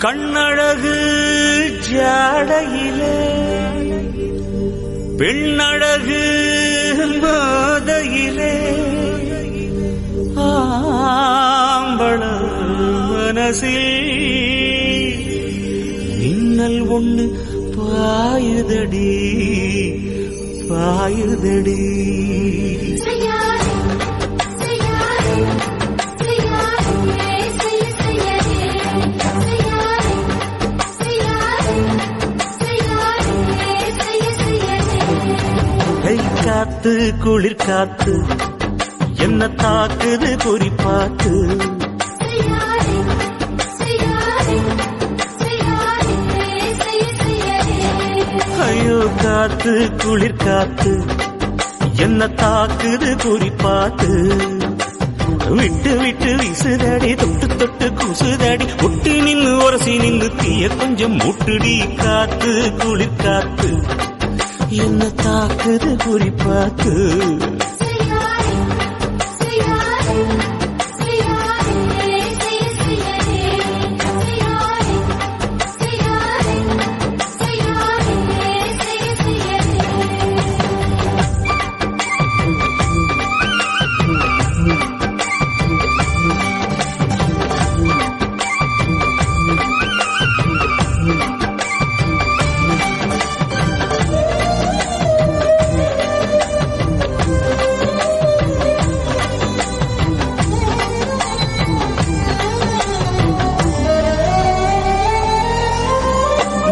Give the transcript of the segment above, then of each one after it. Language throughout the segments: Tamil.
கண்ணழகு ஜாடையிலே பெண்ணழகு மாதையிலே ஆம்பள மனசில் மின்னல் ஒண்ணு பாயுதடி பாயுதடி. காத்து குளிர் காத்து என்ன தாக்குது குறிப்பாத்து. ஐயோ காத்து குளிர் காத்து என்ன தாக்குது குறிப்பாத்து. விட்டு விட்டு விசுதடி தொட்டு தொட்டு குசுதடி ஒட்டி நின்னு உரசி நின்னு தீய கொஞ்சம் மூட்டுடி. காத்து குளிர் காத்து என்ன தாக்குது குறிப்பாத்து.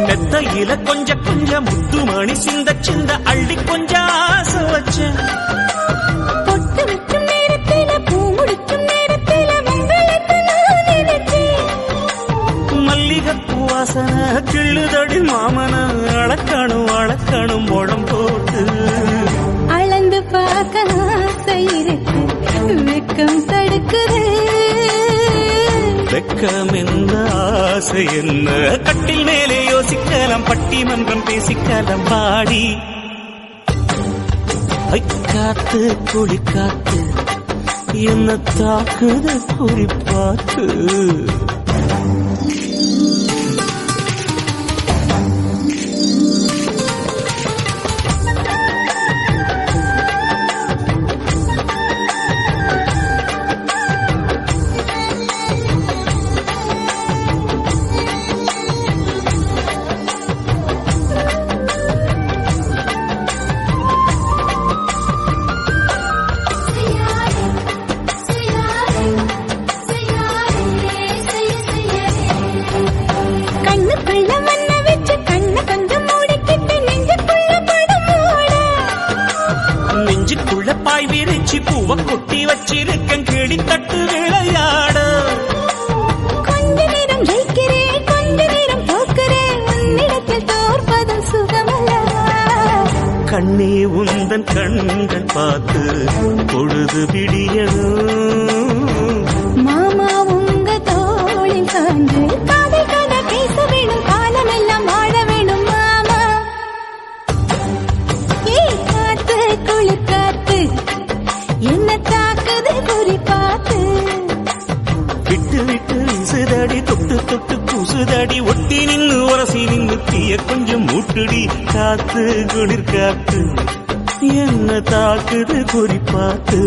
மெத்தையில கொஞ்ச கொஞ்சம் முத்துமணி சிந்த சிந்த அள்ளி கொஞ்சம் ஆசை வச்சேன். பொட்டு வைக்கும் நேரத்தில பூ முடிக்கும் நேரத்தில மங்களத்தை நான் நினைச்சேன். மல்லிகைப்பூ வாசனை கிள்ளுதடி மாமன அளக்கணும் அளக்கணும் முழம் போட்டு. அளந்து பார்க்க ஆசை இருக்கு வெக்கம் தடுக்குது. வெக்கம் என்ன ஆசை என்ன கட்டில் மேலே யோசிக்கலாம் பட்டிமன்றம் பேசிக்கலாம் பாடி. காத்து குளி காத்து என்ன தாக்குது குறிப்பாத்து. நெஞ்சுக்குள்ள பாய் விரிச்சு பூவ கொட்டி வச்சிருக்கேன் கிளி தட்டு விளையாட. கொஞ்ச நேரம் ஜெயிக்கிறேன் கொஞ்ச நேரம் தோக்கிறேன் உன்னிடத்தில் தோற்பதும் சுகமல்ல. கண்ணே உந்தன் கண்கள் பார்த்து பொழுது விடியணும். மாமா உங்க தோளில் சார்ந்து காதல் கதை பேச வேணும் காலம் எல்லாம் வாழ வேணும் மாமா. காத்து குளிர் காத்து என்ன தாக்குது குறிப்பாத்து. விட்டு விட்டு விசுதடி தொட்டு தொட்டு குசுதடி ஒட்டி நின்னு உரசி நின்னு தீய கொஞ்சம் மூட்டுடி. காத்து குளிர் காத்து என்ன தாக்குது குறிப்பாத்து.